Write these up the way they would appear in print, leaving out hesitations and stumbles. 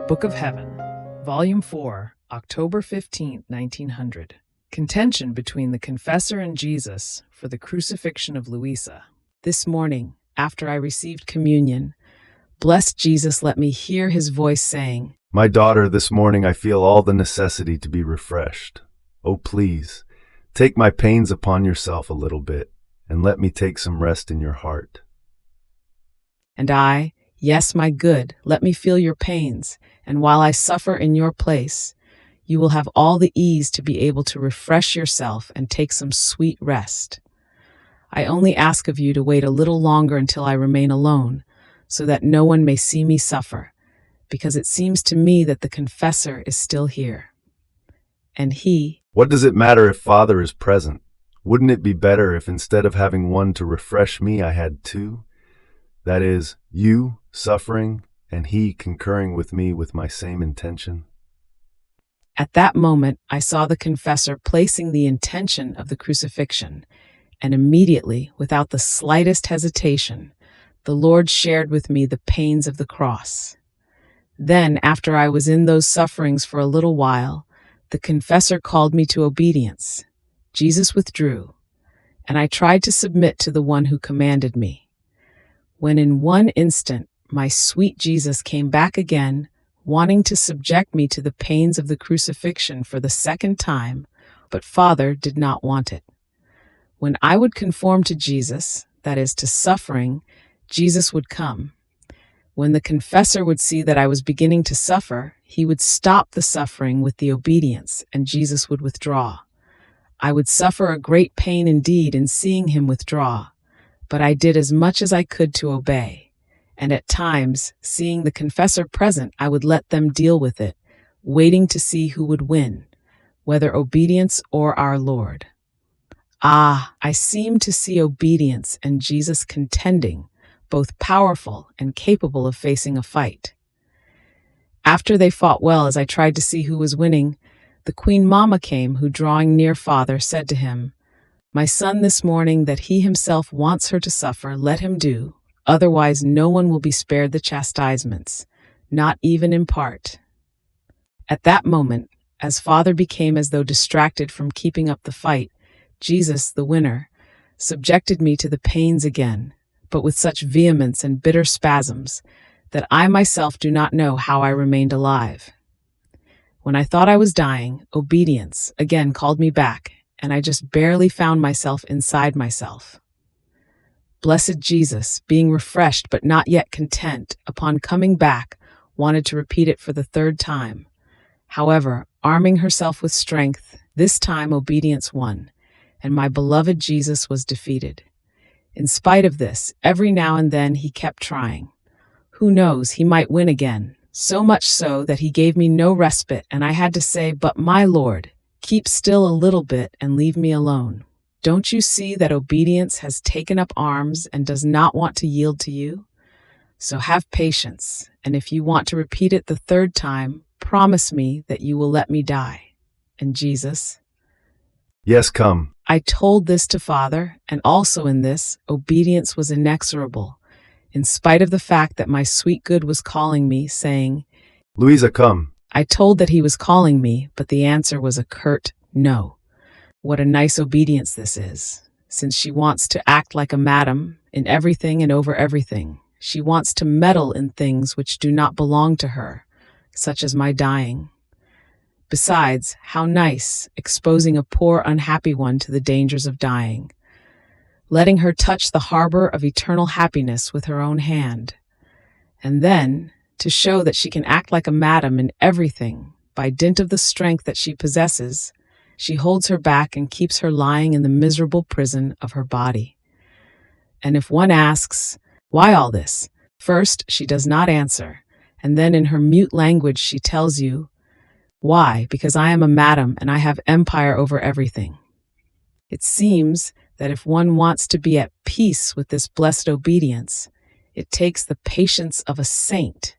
Book of Heaven, Volume 4, October 15, 1900. Contention between the confessor and Jesus for the crucifixion of Luisa. This morning, after I received communion, blessed Jesus let me hear his voice saying, "My daughter, this morning I feel all the necessity to be refreshed. Oh, please, take my pains upon yourself a little bit, and let me take some rest in your heart." And I, "Yes, my good, let me feel your pains, and while I suffer in your place, you will have all the ease to be able to refresh yourself and take some sweet rest. I only ask of you to wait a little longer until I remain alone, so that no one may see me suffer, because it seems to me that the confessor is still here." And he, "What does it matter if Father is present? Wouldn't it be better if instead of having one to refresh me, I had two? That is, you suffering and he concurring with me with my same intention?" At that moment, I saw the confessor placing the intention of the crucifixion, and immediately, without the slightest hesitation, the Lord shared with me the pains of the cross. Then, after I was in those sufferings for a little while, the confessor called me to obedience. Jesus withdrew, and I tried to submit to the one who commanded me. When in one instant, my sweet Jesus came back again, wanting to subject me to the pains of the crucifixion for the second time, but Father did not want it. When I would conform to Jesus, that is, to suffering, Jesus would come. When the confessor would see that I was beginning to suffer, he would stop the suffering with the obedience, and Jesus would withdraw. I would suffer a great pain indeed in seeing him withdraw, but I did as much as I could to obey. And at times, seeing the confessor present, I would let them deal with it, waiting to see who would win, whether obedience or our Lord. I seemed to see obedience and Jesus contending, both powerful and capable of facing a fight. After they fought well, as I tried to see who was winning, the Queen Mama came, who, drawing near Father, said to him, "My son, this morning that he himself wants her to suffer, let him do. Otherwise, no one will be spared the chastisements, not even in part." At that moment, as Father became as though distracted from keeping up the fight, Jesus, the winner, subjected me to the pains again, but with such vehemence and bitter spasms that I myself do not know how I remained alive. When I thought I was dying, obedience again called me back, and I just barely found myself inside myself. Blessed Jesus, being refreshed but not yet content, upon coming back, wanted to repeat it for the third time. However, arming herself with strength, this time obedience won, and my beloved Jesus was defeated. In spite of this, every now and then he kept trying. Who knows, he might win again, so much so that he gave me no respite, and I had to say, "But my Lord, keep still a little bit and leave me alone. Don't you see that obedience has taken up arms and does not want to yield to you? So have patience, and if you want to repeat it the third time, promise me that you will let me die." And Jesus, "Yes, come." I told this to Father, and also in this, obedience was inexorable, in spite of the fact that my sweet good was calling me, saying, "Luisa, come." I told that he was calling me, but the answer was a curt no. What a nice obedience this is, since she wants to act like a madam in everything and over everything. She wants to meddle in things which do not belong to her, such as my dying. Besides, how nice, exposing a poor unhappy one to the dangers of dying, letting her touch the harbor of eternal happiness with her own hand. And then, to show that she can act like a madam in everything, by dint of the strength that she possesses, she holds her back and keeps her lying in the miserable prison of her body. And if one asks, why all this? First, she does not answer, and then in her mute language she tells you, "Why? Because I am a madam and I have empire over everything." It seems that if one wants to be at peace with this blessed obedience, it takes the patience of a saint.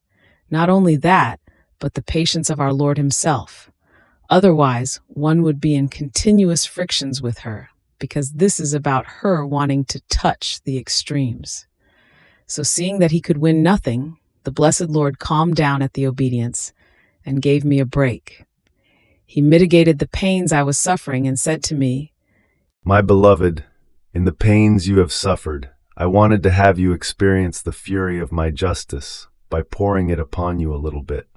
Not only that, but the patience of our Lord himself. Otherwise, one would be in continuous frictions with her, because this is about her wanting to touch the extremes. So seeing that he could win nothing, the blessed Lord calmed down at the obedience and gave me a break. He mitigated the pains I was suffering and said to me, My beloved, in the pains you have suffered, I wanted to have you experience the fury of my justice by pouring it upon you a little bit.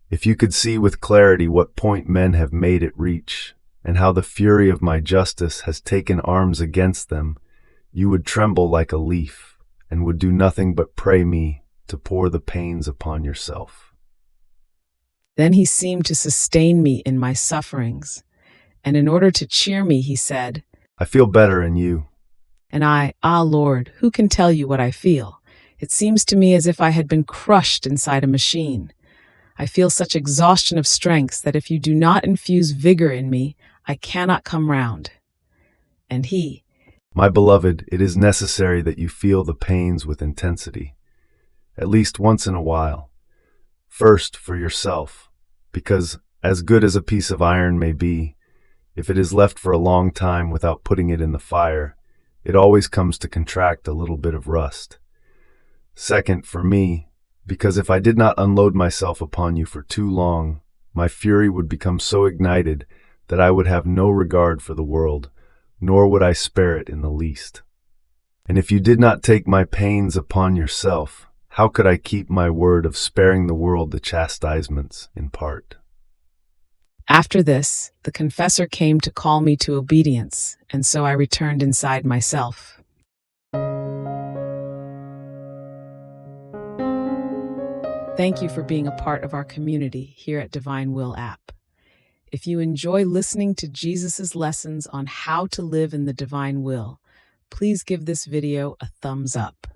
If you could see with clarity what point men have made it reach, and how the fury of my justice has taken arms against them, you would tremble like a leaf, and would do nothing but pray me to pour the pains upon yourself. Then he seemed to sustain me in my sufferings, and in order to cheer me, he said, I feel better in you. And I, Lord, who can tell you what I feel? It seems to me as if I had been crushed inside a machine. I feel such exhaustion of strength that if you do not infuse vigor in me, I cannot come round. And he, My beloved, it is necessary that you feel the pains with intensity, at least once in a while. First, for yourself, because as good as a piece of iron may be, if it is left for a long time without putting it in the fire, it always comes to contract a little bit of rust. Second, for me, because if I did not unload myself upon you for too long, my fury would become so ignited that I would have no regard for the world, nor would I spare it in the least. And if you did not take my pains upon yourself, how could I keep my word of sparing the world the chastisements in part? After this, the confessor came to call me to obedience, and so I returned inside myself. Thank you for being a part of our community here at Divine Will app. If you enjoy listening to Jesus' lessons on how to live in the divine will, please give this video a thumbs up.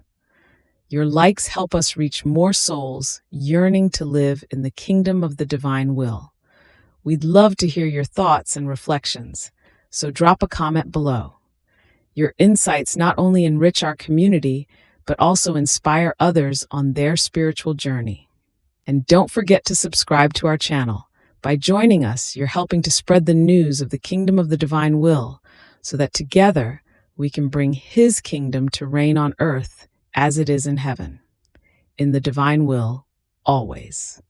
Your likes help us reach more souls yearning to live in the kingdom of the divine will. We'd love to hear your thoughts and reflections, so drop a comment below. Your insights not only enrich our community, but also inspire others on their spiritual journey. And don't forget to subscribe to our channel. By joining us, you're helping to spread the news of the kingdom of the divine will, so that together we can bring His kingdom to reign on earth as it is in heaven. In the divine will, always.